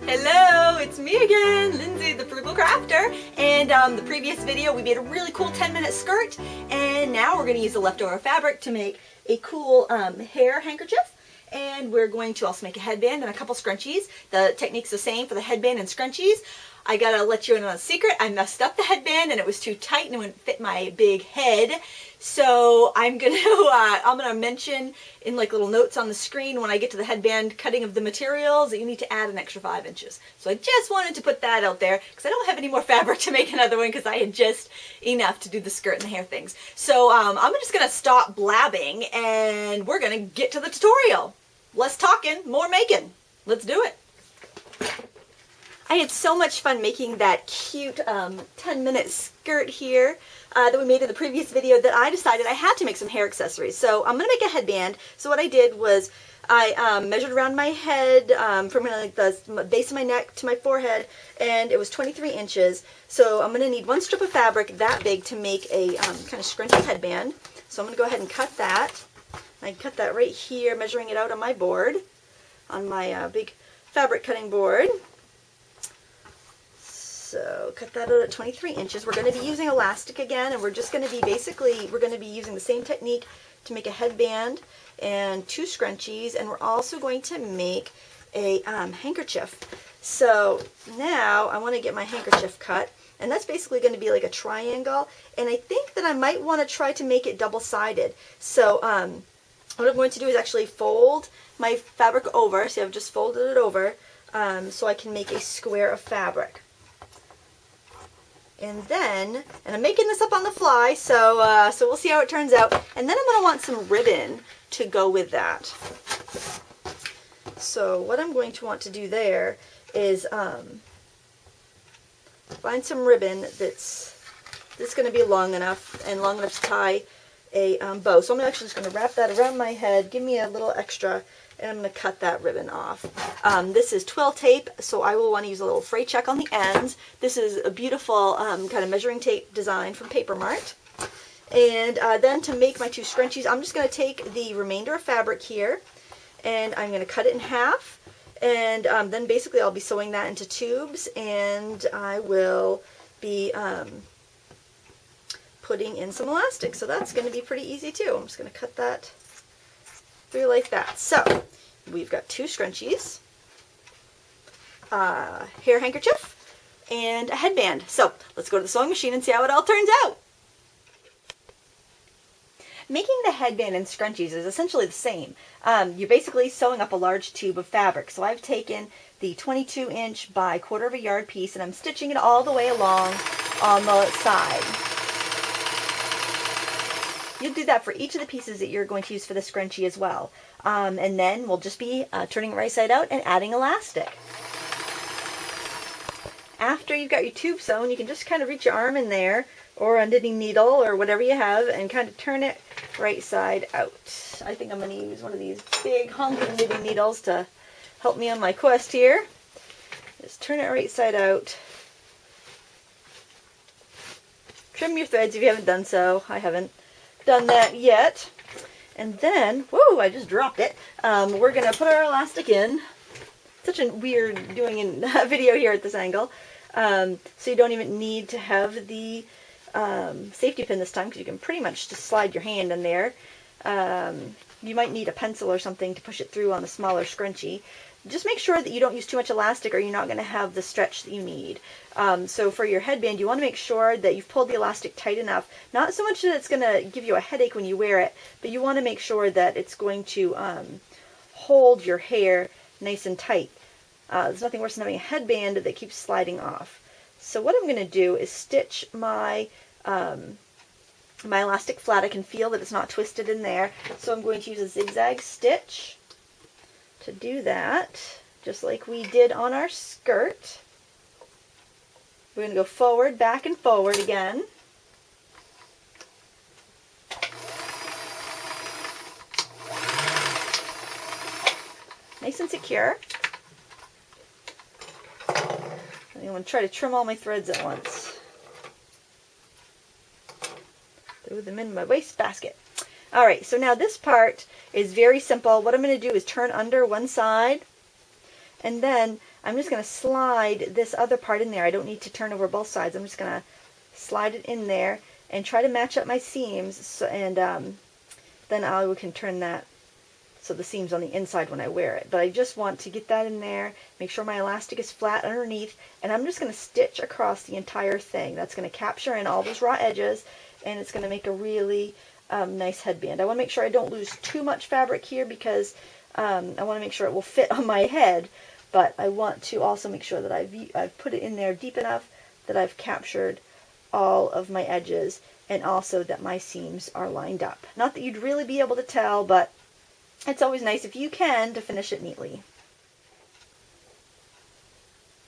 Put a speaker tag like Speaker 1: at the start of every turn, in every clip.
Speaker 1: Hello, it's me again, Lindsay the Frugal Crafter, and the previous video we made a really cool 10-minute skirt, and now we're going to use the leftover fabric to make a cool hair handkerchief, and we're going to also make a headband and a couple scrunchies. The technique's the same for the headband and scrunchies. I gotta let you in on a secret. I messed up the headband and it was too tight and it wouldn't fit my big head. So I'm gonna mention in like little notes on the screen when I get to the headband cutting of the materials that you need to add an extra 5 inches. So I just wanted to put that out there because I don't have any more fabric to make another one because I had just enough to do the skirt and the hair things. So I'm just gonna stop blabbing and we're gonna get to the tutorial. Less talking, more making. Let's do it. I had so much fun making that cute 10-minute skirt here that we made in the previous video that I decided I had to make some hair accessories. So I'm going to make a headband. So what I did was I measured around my head from like the base of my neck to my forehead, and it was 23 inches. So I'm going to need one strip of fabric that big to make a kind of scrunchy headband. So I'm going to go ahead and cut that. I cut that right here, measuring it out on my board, on my big fabric cutting board. So cut that out at 23 inches. We're going to be using elastic again, and we're just going to be we're going to be using the same technique to make a headband and 2 scrunchies, and we're also going to make a handkerchief. So now I want to get my handkerchief cut, and that's basically going to be like a triangle, and I think that I might want to try to make it double-sided. So what I'm going to do is actually fold my fabric over. See, I've just folded it over so I can make a square of fabric. And I'm making this up on the fly, so we'll see how it turns out. And then I'm going to want some ribbon to go with that. So what I'm going to want to do there is find some ribbon that's going to be long enough to tie a bow. So I'm actually just going to wrap that around my head, give me a little extra, and I'm going to cut that ribbon off. This is twill tape, so I will want to use a little fray check on the ends. This is a beautiful kind of measuring tape design from Paper Mart. And then to make my 2 scrunchies, I'm just going to take the remainder of fabric here, and I'm going to cut it in half. And then basically I'll be sewing that into tubes, and I will be putting in some elastic. So that's going to be pretty easy too. I'm just going to cut that through like that. So we've got 2 scrunchies, a hair handkerchief, and a headband. So let's go to the sewing machine and see how it all turns out. Making the headband and scrunchies is essentially the same. You're basically sewing up a large tube of fabric. So I've taken the 22-inch by 1/4 yard piece and I'm stitching it all the way along on the side. You'll do that for each of the pieces that you're going to use for the scrunchie as well. And then we'll just be turning it right side out and adding elastic. After you've got your tube sewn, you can just kind of reach your arm in there or a knitting needle or whatever you have and kind of turn it right side out. I think I'm going to use one of these big honking knitting needles to help me on my quest here. Just turn it right side out. Trim your threads if you haven't done so. I haven't done that yet. And then, whoa, I just dropped it. We're going to put our elastic in. Such a weird doing a video here at this angle. So you don't even need to have the safety pin this time because you can pretty much just slide your hand in there. You might need a pencil or something to push it through on a smaller scrunchie. Just make sure that you don't use too much elastic or you're not going to have the stretch that you need. So for your headband, you want to make sure that you've pulled the elastic tight enough. Not so much that it's going to give you a headache when you wear it, but you want to make sure that it's going to hold your hair nice and tight. There's nothing worse than having a headband that keeps sliding off. So what I'm going to do is stitch my my elastic flat. I can feel that it's not twisted in there, so I'm going to use a zigzag stitch to do that, just like we did on our skirt. We're going to go forward, back, and forward again. Nice and secure. I'm going to try to trim all my threads at once. Throw them in my waste basket. Alright, so now this part is very simple. What I'm going to do is turn under one side, and then I'm just going to slide this other part in there. I don't need to turn over both sides. I'm just going to slide it in there and try to match up my seams, so, and then I can turn that so the seam's on the inside when I wear it. But I just want to get that in there, make sure my elastic is flat underneath, and I'm just going to stitch across the entire thing. That's going to capture in all those raw edges, and it's going to make a really nice headband. I want to make sure I don't lose too much fabric here because I want to make sure it will fit on my head, but I want to also make sure that I've put it in there deep enough that I've captured all of my edges, and also that my seams are lined up. Not that you'd really be able to tell, but it's always nice if you can to finish it neatly.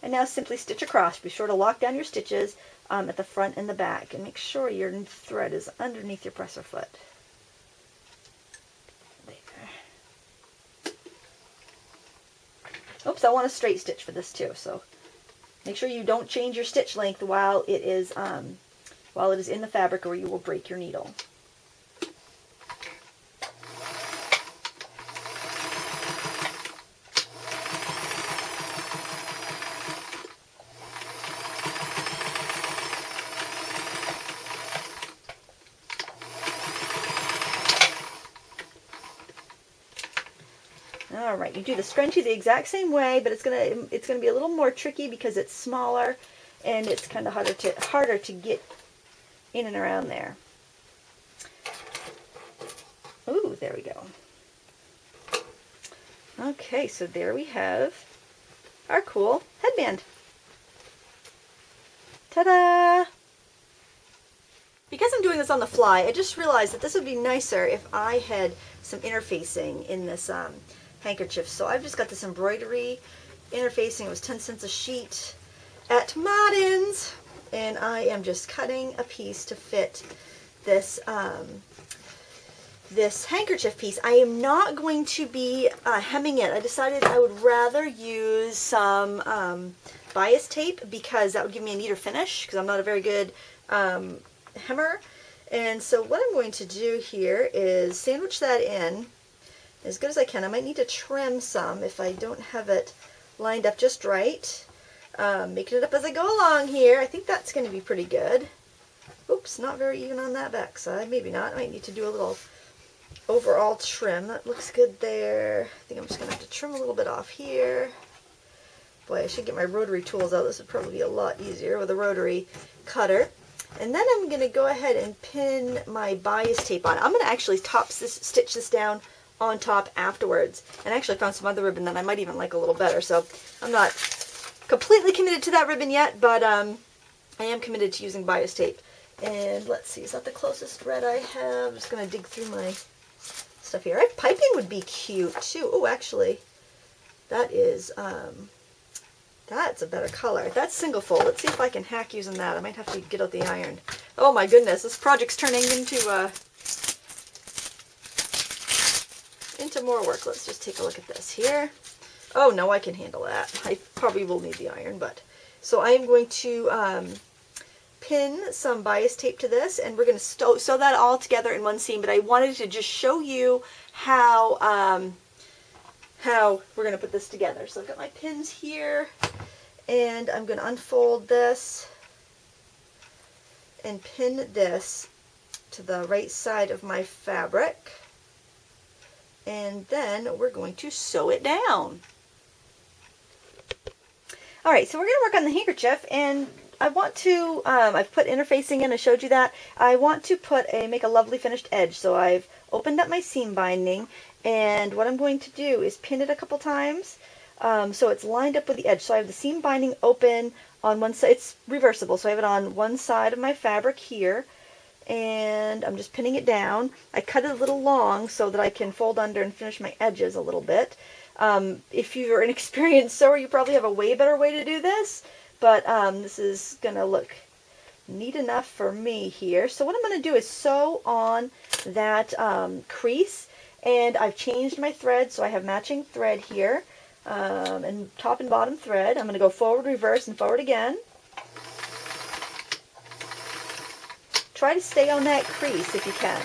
Speaker 1: And now simply stitch across. Be sure to lock down your stitches at the front and the back, and make sure your thread is underneath your presser foot. There. Oops, I want a straight stitch for this too, so make sure you don't change your stitch length while it is in the fabric, or you will break your needle. All right, you do the scrunchie the exact same way, but it's gonna be a little more tricky because it's smaller and it's kind of harder to get in and around there. Ooh, there we go. Okay, so there we have our cool headband. Ta-da! Because I'm doing this on the fly, I just realized that this would be nicer if I had some interfacing in this handkerchief. So I've just got this embroidery interfacing. It was 10 cents a sheet at Martin's, and I am just cutting a piece to fit this this handkerchief piece. I am not going to be hemming it. I decided I would rather use some bias tape because that would give me a neater finish, because I'm not a very good hemmer. And so what I'm going to do here is sandwich that in as good as I can. I might need to trim some if I don't have it lined up just right. Making it up as I go along here. I think that's going to be pretty good. Oops, not very even on that back side. Maybe not. I might need to do a little overall trim. That looks good there. I think I'm just going to have to trim a little bit off here. Boy, I should get my rotary tools out. This would probably be a lot easier with a rotary cutter. And then I'm going to go ahead and pin my bias tape on. I'm going to actually stitch this down on top afterwards. And I actually found some other ribbon that I might even like a little better. So I'm not completely committed to that ribbon yet, but I am committed to using bias tape. And let's see, is that the closest red I have? I'm just going to dig through my stuff here. Piping would be cute too. Oh, actually, that is, that's a better color. That's single fold. Let's see if I can hack using that. I might have to get out the iron. Oh my goodness, this project's turning into more work. Let's just take a look at this here. Oh no, I can handle that. I probably will need the iron, but so I am going to pin some bias tape to this, and we're going to sew that all together in one seam. But I wanted to just show you how we're going to put this together. So I've got my pins here, and I'm going to unfold this and pin this to the right side of my fabric, and then we're going to sew it down. Alright, so we're going to work on the handkerchief, and I want to, I've put interfacing in, I showed you that. I want to make a lovely finished edge, so I've opened up my seam binding, and what I'm going to do is pin it a couple times so it's lined up with the edge. So I have the seam binding open on one side. It's reversible, so I have it on one side of my fabric here, and I'm just pinning it down. I cut it a little long so that I can fold under and finish my edges a little bit. If you're an experienced sewer, you probably have a way better way to do this, but this is going to look neat enough for me here. So what I'm going to do is sew on that crease, and I've changed my thread, so I have matching thread here, and top and bottom thread. I'm going to go forward, reverse, and forward again. Try to stay on that crease if you can.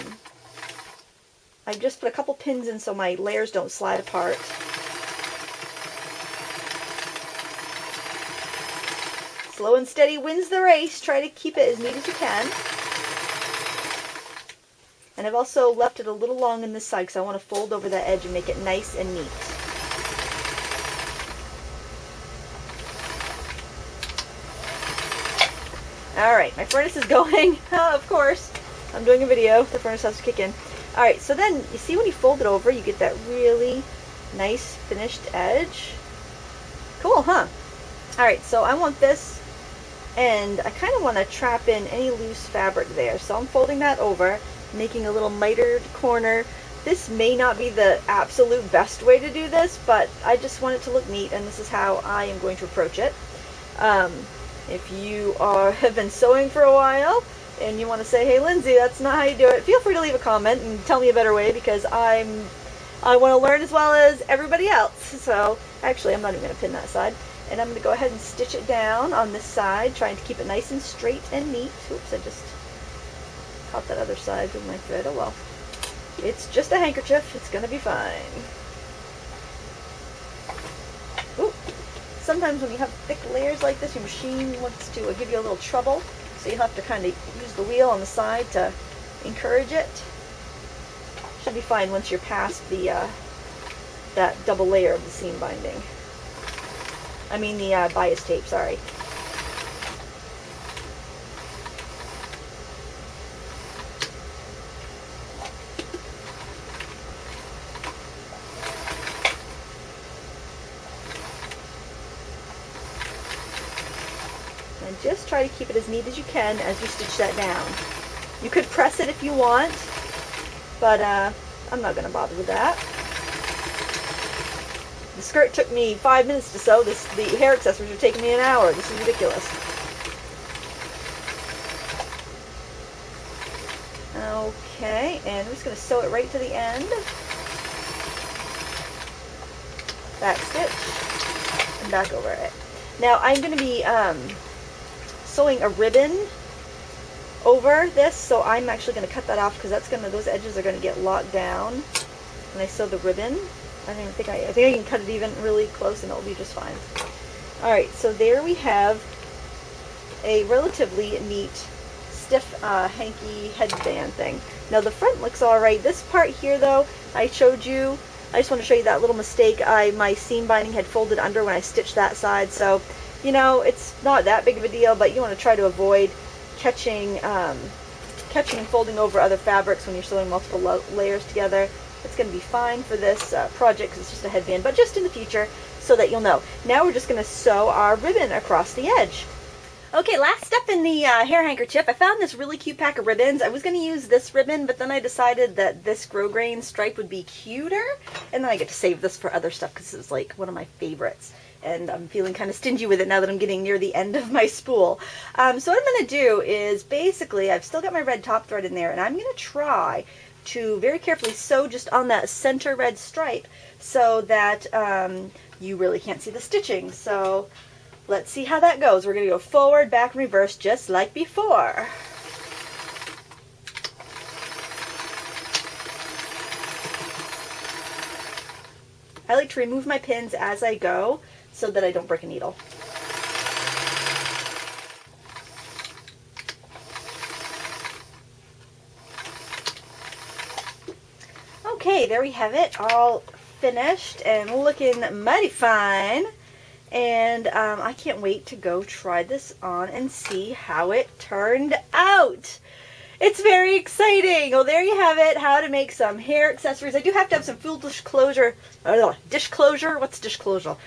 Speaker 1: I just put a couple pins in so my layers don't slide apart. slow and steady wins the race. Try to keep it as neat as you can. And I've also left it a little long on this side because I want to fold over that edge and make it nice and neat. Alright, my furnace is going. Of course, I'm doing a video. The furnace has to kick in. Alright, so then, you see when you fold it over, you get that really nice finished edge. Cool, huh? Alright, so I want this, and I kind of want to trap in any loose fabric there. So I'm folding that over, making a little mitered corner. This may not be the absolute best way to do this, but I just want it to look neat, and this is how I am going to approach it. If you have been sewing for a while and you want to say, hey Lindsay, that's not how you do it, feel free to leave a comment and tell me a better way, because I want to learn as well as everybody else. So actually, I'm not even going to pin that side, and I'm going to go ahead and stitch it down on this side, trying to keep it nice and straight and neat. Oops, I just caught that other side with my thread. Oh well, it's just a handkerchief, it's going to be fine. Ooh. Sometimes when you have thick layers like this, your machine wants to give you a little trouble, so you have to kind of use the wheel on the side to encourage it. Should be fine once you're past the that double layer of the seam binding. I mean the bias tape, sorry. And just try to keep it as neat as you can as you stitch that down. You could press it if you want, but I'm not going to bother with that. The skirt took me 5 minutes to sew. The hair accessories are taking me an hour. This is ridiculous. Okay, and I'm just going to sew it right to the end. Back stitch and back over it. Now I'm going to be sewing a ribbon over this, so I'm actually going to cut that off because those edges are going to get locked down when I sew the ribbon. I think I can cut it even really close and it'll be just fine. Alright, so there we have a relatively neat, stiff, hanky headband thing. Now the front looks alright. This part here though, I showed you, I just want to show you that little mistake. My seam binding had folded under when I stitched that side, so you know, it's not that big of a deal, but you want to try to avoid catching and folding over other fabrics when you're sewing multiple layers together. It's going to be fine for this project because it's just a headband, but just in the future so that you'll know. Now we're just going to sew our ribbon across the edge. Okay, last step in the hair handkerchief. I found this really cute pack of ribbons. I was going to use this ribbon, but then I decided that this grosgrain stripe would be cuter, and then I get to save this for other stuff because it's like one of my favorites. And I'm feeling kind of stingy with it now that I'm getting near the end of my spool. So what I'm going to do is basically, I've still got my red top thread in there, and I'm going to try to very carefully sew just on that center red stripe so that you really can't see the stitching. So let's see how that goes. We're going to go forward, back, and reverse just like before. I like to remove my pins as I go so that I don't break a needle. Okay, there we have it, all finished and looking mighty fine. And I can't wait to go try this on and see how it turned out. It's very exciting. Well, there you have it, how to make some hair accessories. I do have to have some full disclosure. Dishclosure? What's dishclosure?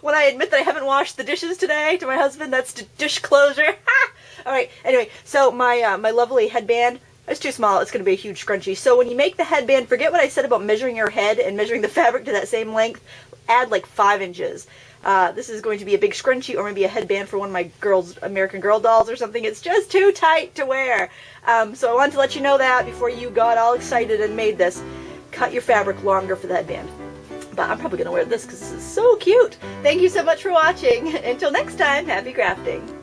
Speaker 1: When I admit that I haven't washed the dishes today to my husband, that's dishclosure. Alright, anyway, so my lovely headband, it's too small, it's going to be a huge scrunchie. So when you make the headband, forget what I said about measuring your head and measuring the fabric to that same length. Add like 5 inches. This is going to be a big scrunchie or maybe a headband for one of my American Girl dolls or something. It's just too tight to wear. So I wanted to let you know that before you got all excited and made this. Cut your fabric longer for the headband. But I'm probably going to wear this because this is so cute. Thank you so much for watching. Until next time, happy crafting.